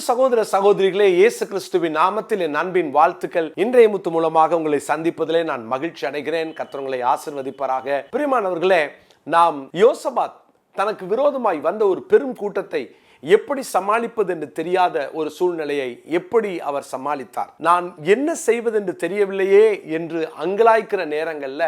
சகோதர சகோதரிகளே, இயேசு கிறிஸ்துவின் நாமத்தில் என் அன்பின் வாழ்த்துக்கள். இன்றைய முத்து மூலமாக உங்களை சந்திப்பதிலே நான் மகிழ்ச்சி அடைகிறேன். கர்த்தர் உங்களை ஆசீர்வதிப்பாராக. பிரியமானவர்களே, நாம் யோசபாத் தனக்கு விரோதமாய் வந்த ஒரு பெரும் கூட்டத்தை எப்படி சமாளிப்பது என்று தெரியாத ஒரு சூழ்நிலையை எப்படி அவர் சமாளித்தார். நான் என்ன செய்வதென்று தெரியவில்லையே என்று அங்கலாய்க்கிற நேரங்கள்ல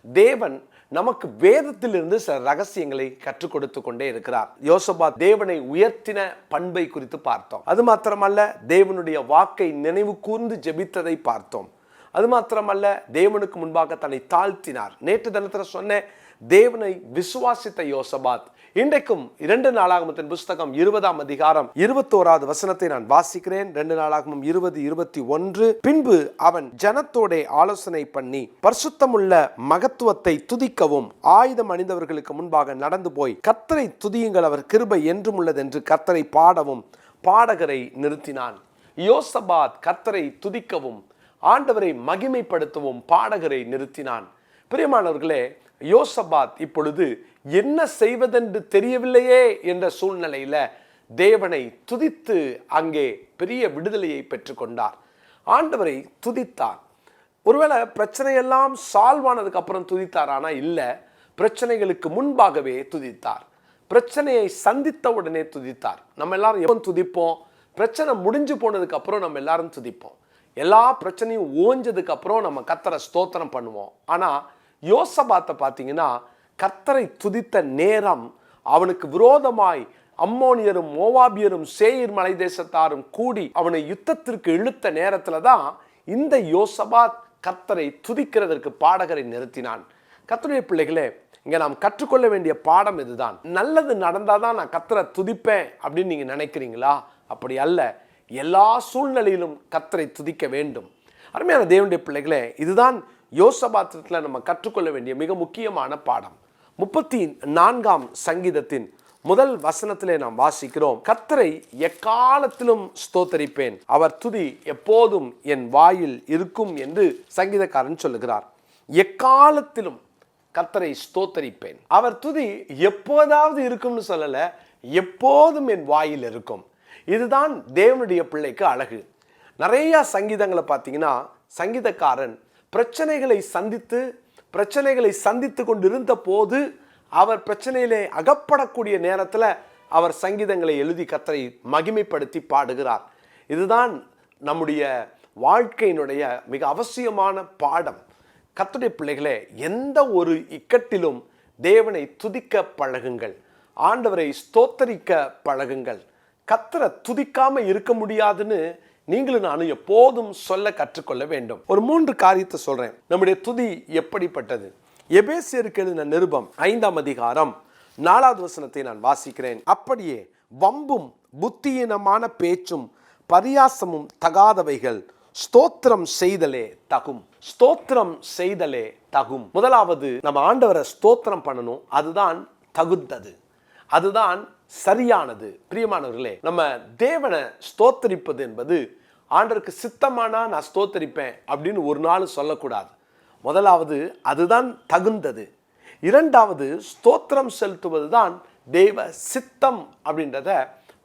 தேவன் நமக்கு வேதத்திலிருந்து சில ரகசியங்களை கற்றுக் கொடுத்து கொண்டே இருக்கிறார். யோசபாத் தேவனை உயர்த்தின பண்பை குறித்து பார்த்தோம். அது மாத்திரமல்ல, தேவனுடைய வாக்கை நினைவு கூர்ந்து ஜெபித்ததை பார்த்தோம். அது மாத்திரமல்ல, தேவனுக்கு முன்பாக தன்னை தாழ்த்தினார். நேற்று தினத்தில் சொன்ன தேவனை விசுவாசித்த யோசபாத் இன்றைக்கும் 2 நாளாகமத்தின் புஸ்தகம் 20ஆம் அதிகாரம் 21வது வசனத்தை நான் வாசிக்கிறேன். 2 நாளாகமம் 20:21. பின்பு அவன் ஜனத்தோட ஆலோசனை பண்ணி பரிசுத்தமுள்ள மகத்துவத்தை துதிக்கவும் ஆயுதம் அணிந்தவர்களுக்கு முன்பாக நடந்து போய் கர்த்தரை துதியுங்கள், அவர் கிருபை என்றும் உள்ளது என்று கர்த்தரை பாடவும் பாடகரை நிறுத்தினான். யோசபாத் கர்த்தரை துதிக்கவும் ஆண்டவரை மகிமைப்படுத்தவும் பாடகரை நிறுத்தினான். பிரியமானவர்களே, யோசபாத் இப்பொழுது என்ன செய்வதென்று தெரியவில்லையே என்ற சூழ்நிலையில தேவனை துதித்து அங்கே பெரிய விடுதலையை பெற்றுக்கொண்டார். ஆண்டவரை துதித்தார். ஒருவேளை பிரச்சனையெல்லாம் சால்வ் ஆனதுக்கு அப்புறம் துதித்தார், ஆனா இல்ல, பிரச்சனைகளுக்கு முன்பாகவே துதித்தார். பிரச்சனையை சந்தித்த உடனே துதித்தார். நம்ம எல்லாரும் எப்போ துதிப்போம்? பிரச்சனை முடிஞ்சு போனதுக்கு அப்புறம் நம்ம எல்லாரும் துதிப்போம். எல்லா பிரச்சனையும் ஓஞ்சதுக்கு அப்புறம் நம்ம கர்த்தரை ஸ்தோத்திரம் பண்ணுவோம். ஆனா யோசபாத்தை பார்த்தீங்கன்னா, கர்த்தரை துதித்த நேரம் அவனுக்கு விரோதமாய் அம்மோனியரும் மோவாபியரும் சேயீர் மலை தேசத்தாரும் கூடி அவனை யுத்தத்திற்கு இழுத்த நேரத்துல தான் இந்த யோசபாத் கர்த்தரை துதிக்கிறதற்கு பாடகரை நிறுத்தினான். கர்த்தருடைய பிள்ளைகளே, இங்க நாம் கற்றுக்கொள்ள வேண்டிய பாடம் இதுதான். நல்லது நடந்தாதான் நான் கர்த்தரை துதிப்பேன் அப்படின்னு நீங்க நினைக்கிறீங்களா? அப்படி அல்ல. எல்லா சூழ்நிலையிலும் கர்த்தரை துதிக்க வேண்டும். அருமையான தேவனுடைய பிள்ளைகளே, இதுதான் யோசபாத்திரத்தில் நம்ம கற்றுக்கொள்ள வேண்டிய மிக முக்கியமான பாடம். 34ஆம் சங்கீதத்தின் முதல் வசனத்திலே நாம் வாசிக்கிறோம், கர்த்தரை எக்காலத்திலும் ஸ்தோத்தரிப்பேன், அவர் துதி எப்போதும் என் வாயில் இருக்கும் என்று சங்கீதக்காரன் சொல்லுகிறார். எக்காலத்திலும் கர்த்தரை ஸ்தோத்தரிப்பேன், அவர் துதி எப்போதாவது இருக்கும்னு சொல்லல, எப்போதும் என் வாயில் இருக்கும். இதுதான் தேவனுடைய பிள்ளைக்கு அழகு. நிறைய சங்கீதங்களை பார்த்தீங்கன்னா, சங்கீதக்காரன் பிரச்சனைகளை சந்தித்து கொண்டிருந்த போது அவர் பிரச்சனையிலே அகப்படக்கூடிய நேரத்தில் அவர் சங்கீதங்களை எழுதி கர்த்தரை மகிமைப்படுத்தி பாடுகிறார். இதுதான் நம்முடைய வாழ்க்கையினுடைய மிக அவசியமான பாடம். கர்த்தருடைய பிள்ளைகளே, எந்த ஒரு இக்கட்டிலும் தேவனை துதிக்க பழகுங்கள், ஆண்டவரை ஸ்தோத்தரிக்க பழகுங்கள். கர்த்தரை துதிக்காம இருக்க முடியாதுன்னு நீங்களும் நானும் எப்போதும் சொல்ல கற்றுக்கொள்ள வேண்டும். ஒரு 3 காரியத்தை சொல்றேன். நம்முடைய துதி எப்படிப்பட்டது? எபேசியருக்கு எழுதின நிருபம் 5ஆம் அதிகாரம் 4வது வசனத்தை நான் வாசிக்கிறேன். அப்படியே வம்பும் புத்தியீனமான பேச்சும் பரியாசமும் தகாதவைகள், ஸ்தோத்திரம் செய்தலே தகும். ஸ்தோத்திரம் செய்தலே தகும். முதலாவது, நம்ம ஆண்டவரை ஸ்தோத்திரம் பண்ணணும். அதுதான் தகுந்தது, அதுதான் சரியானது. பிரியமானவர்களே, நம்ம தேவனை ஸ்தோத்தரிப்பது என்பது ஆண்டவருக்கு சித்தமானா நான் ஸ்தோத்தரிப்பேன் அப்படின்னு ஒரு நாள் சொல்லக்கூடாது. முதலாவது அதுதான் தகுந்தது. இரண்டாவது, ஸ்தோத்திரம் செலுத்துவது தான் தேவ சித்தம் அப்படின்றத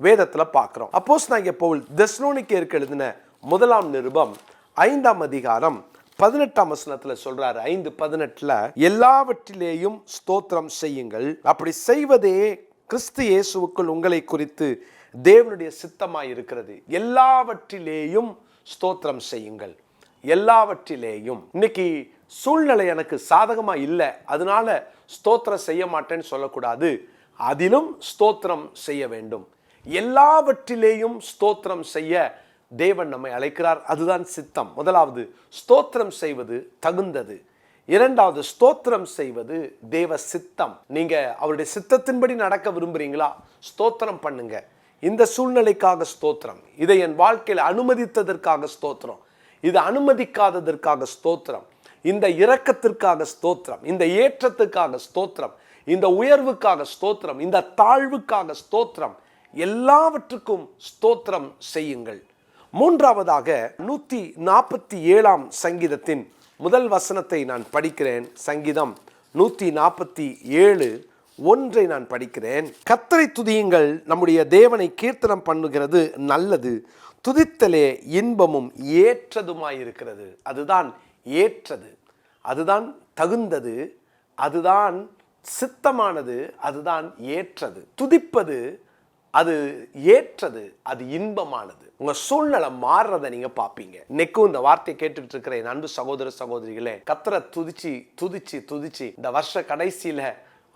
வேதத்துல பார்க்கிறோம். அப்போஸ்தலனாகிய பவுல் தெசலோனிக்கேயருக்கு எழுதின 1ஆம் நிருபம் 5ஆம் அதிகாரம் 18ஆம் வசனத்துல சொல்றாரு. 5:18, எல்லாவற்றிலேயும் ஸ்தோத்திரம் செய்யுங்கள், அப்படி செய்வதே கிறிஸ்து இயேசுவுக்குள் உங்களை குறித்து தேவனுடைய சித்தமாய் இருக்கிறது. எல்லாவற்றிலேயும் ஸ்தோத்திரம் செய்யுங்கள். எல்லாவற்றிலேயும். இன்னைக்கு சூழ்நிலை எனக்கு சாதகமா இல்லை, அதனால ஸ்தோத்திரம் செய்ய மாட்டேன்னு சொல்லக்கூடாது. அதிலும் ஸ்தோத்திரம் செய்ய வேண்டும். எல்லாவற்றிலேயும் ஸ்தோத்திரம் செய்ய தேவன் நம்மை அழைக்கிறார். அதுதான் சித்தம். முதலாவது, ஸ்தோத்திரம் செய்வது தகுந்தது. இரண்டாவது, ஸ்தோத்திரம் செய்வது தேவ சித்தம். நீங்க அவருடைய சித்தத்தின்படி நடக்க விரும்புறீங்களா? ஸ்தோத்திரம் பண்ணுங்க. இந்த சூழ்நிலைக்காக ஸ்தோத்திரம், இதை என் வாழ்க்கையில் அனுமதித்ததற்காக ஸ்தோத்திரம், இது அனுமதிக்காததற்காக ஸ்தோத்திரம், இந்த இரக்கத்திற்காக ஸ்தோத்திரம், இந்த ஏற்றத்துக்காக ஸ்தோத்திரம், இந்த உயர்வுக்காக ஸ்தோத்திரம், இந்த தாழ்வுக்காக ஸ்தோத்திரம், எல்லாவற்றுக்கும் ஸ்தோத்திரம் செய்யுங்கள். மூன்றாவதாக 147ஆம் சங்கீதத்தின் முதல் வசனத்தை நான் படிக்கிறேன். சங்கீதம் 147 1 நான் படிக்கிறேன். கர்த்தரை துதியுங்கள், நம்முடைய தேவனை கீர்த்தனம் பண்ணுகிறது நல்லது, துதித்தலே இன்பமும் ஏற்றதுமாயிருக்கிறது. அதுதான் ஏற்றது, அதுதான் தகுந்தது, அதுதான் சித்தமானது, அதுதான் ஏற்றது. துதிப்பது அது ஏற்றது, அது இன்பமானது. உங்க சூழ்நிலை மாறுறதை நீங்க பாப்பீங்க. இன்னைக்கும் இந்த வார்த்தையை கேட்டுக்கிட்டு இருக்கிற என் அன்பு சகோதர சகோதரிகளே, கர்த்தரை துதிச்சு துதிச்சு துதிச்சு இந்த வருஷ கடைசியில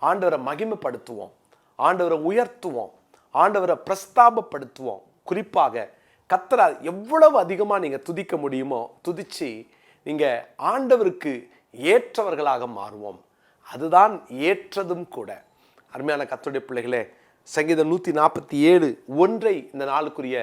ஆண்டவரை மகிமைப்படுத்துவோம், ஆண்டவரை உயர்த்துவோம், ஆண்டவரை பிரஸ்தாபப்படுத்துவோம். குறிப்பாக கர்த்தரை எவ்வளவு அதிகமா நீங்க துதிக்க முடியுமோ துதிச்சு நீங்க ஆண்டவருக்கு ஏற்றவர்களாக மாறுவோம். அதுதான் ஏற்றதும் கூட. அருமையான கர்த்தருடைய பிள்ளைகளே, சங்கீதம் 147:1 இந்த நாளுக்குரிய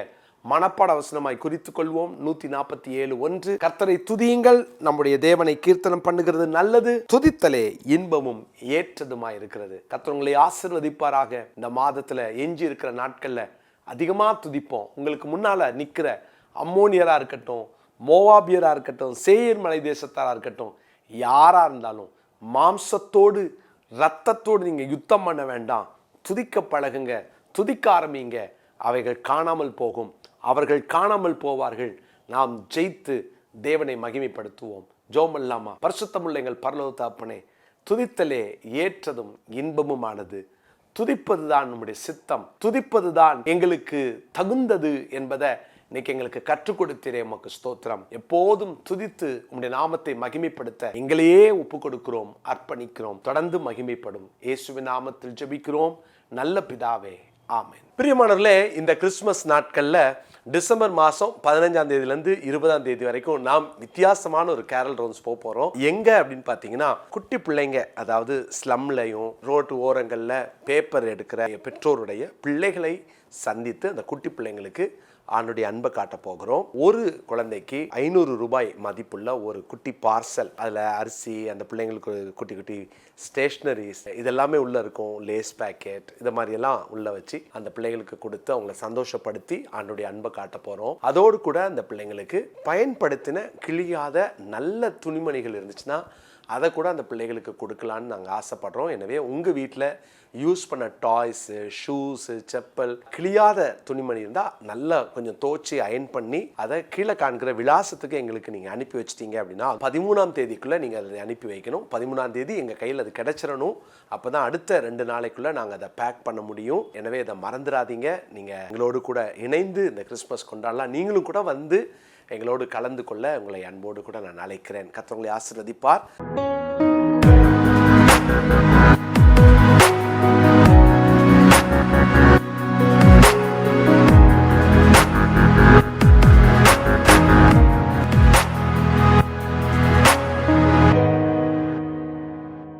மனப்பாட வசனமாய் குறித்துக் கொள்வோம். 147:1, கர்த்தரை துதியுங்கள், நம்முடைய தேவனை கீர்த்தனம் பண்ணுகிறது நல்லது, துதித்தலே இன்பமும் ஏற்றதுமாய் இருக்கிறது. கர்த்தர் உங்களை ஆசீர்வதிப்பாராக. இந்த மாதத்துல எஞ்சி இருக்கிற நாட்கள்ல அதிகமா துதிப்போம். உங்களுக்கு முன்னால நிக்கிற அம்மோனியரா இருக்கட்டும், மோவாபியரா இருக்கட்டும், சேயீர் மலை தேசத்தாரா இருக்கட்டும், யாரா இருந்தாலும் மாம்சத்தோடு இரத்தத்தோடு நீங்க யுத்தம் பண்ண வேண்டாம். துதிக்க பழகுங்க, துதிக்க ஆரம்பிங்க. அவைகள் காணாமல் போகும், அவர்கள் காணாமல் போவார்கள். நாம் ஜெயித்து தேவனை மகிமைப்படுத்துவோம். ஜெபமில்லாமா? பரிசுத்தமுள்ள எங்கள் பரலோக தகப்பனே, துதித்தலே ஏற்றதும் இன்பமுமானது. துதிப்பதுதான் நம்முடைய சித்தம், துதிப்பதுதான் எங்களுக்கு தகுந்தது என்பதை இன்னைக்கு எங்களுக்கு கற்றுக் கொடுத்தீரே, உமக்கு ஸ்தோத்திரம். எப்போதும் துதித்து உம்முடைய நாமத்தை மகிமைப்படுத்த எங்களையே ஒப்பு கொடுக்கிறோம், அர்ப்பணிக்கிறோம். தொடர்ந்து மகிமைப்படும் இயேசுவின் நாமத்தில் ஜெபிக்கிறோம் நல்ல பிதாவே, ஆமென். பிரியமானவர்களே, இந்த கிறிஸ்துமஸ் நாட்கள்ல டிசம்பர் மாதம் 15ஆம் தேதியிலேருந்து 20ஆம் தேதி வரைக்கும் நாம் வித்தியாசமான ஒரு கேரல் ரவுண்ட்ஸ் போகிறோம். எங்கே அப்படின்னு பார்த்தீங்கன்னா, குட்டி பிள்ளைங்க, அதாவது ஸ்லம்லையும் ரோட்டு ஓரங்களில் பேப்பர் எடுக்கிற பெற்றோருடைய பிள்ளைகளை சந்தித்து அந்த குட்டி பிள்ளைங்களுக்கு ஆண்டுடைய அன்பை காட்ட போகிறோம். ஒரு குழந்தைக்கு 500 ரூபாய் மதிப்புள்ள ஒரு குட்டி பார்சல், அதில் அரிசி, அந்த பிள்ளைங்களுக்கு குட்டி குட்டி ஸ்டேஷ்னரிஸ் இதெல்லாமே உள்ளே இருக்கும், லேஸ் பேக்கெட், இதை மாதிரியெல்லாம் உள்ளே வச்சு அந்த பிள்ளைங்களுக்கு கொடுத்து அவங்கள சந்தோஷப்படுத்தி ஆண்டுடைய அன்பை காட்ட போகிறோம். அதோடு கூட அந்த பிள்ளைங்களுக்கு பயன்படுத்தின கிழியாத நல்ல துணிமணிகள் இருந்துச்சுன்னா அதை கூட அந்த பிள்ளைகளுக்கு கொடுக்கலான்னு நாங்கள் ஆசைப்படுறோம். எனவே உங்கள் வீட்டில் யூஸ் பண்ண டாய்ஸு, ஷூஸு, செப்பல், கிழியாத துணிமணி இருந்தால் நல்லா கொஞ்சம் துவைச்சி அயன் பண்ணி அதை கீழே காண்கிற விலாசத்துக்கு எங்களுக்கு நீங்கள் அனுப்பி வச்சிட்டீங்க அப்படின்னா 13ஆம் தேதிக்குள்ளே நீங்கள் அதை அனுப்பி வைக்கணும். 13ஆம் தேதி எங்கள் கையில் அது கிடைச்சிடணும். அப்போ தான் அடுத்த 2 நாளைக்குள்ளே நாங்கள் அதை பேக் பண்ண முடியும். எனவே அதை மறந்துடாதீங்க. நீங்கள் எங்களோடு கூட இணைந்து இந்த கிறிஸ்மஸ் கொண்டாடலாம். நீங்களும் கூட வந்து எங்களோடு கலந்து கொள்ள உங்களை அன்போடு கூட நான் அழைக்கிறேன். கர்த்தர் உங்களை ஆசீர்வதிப்பார்.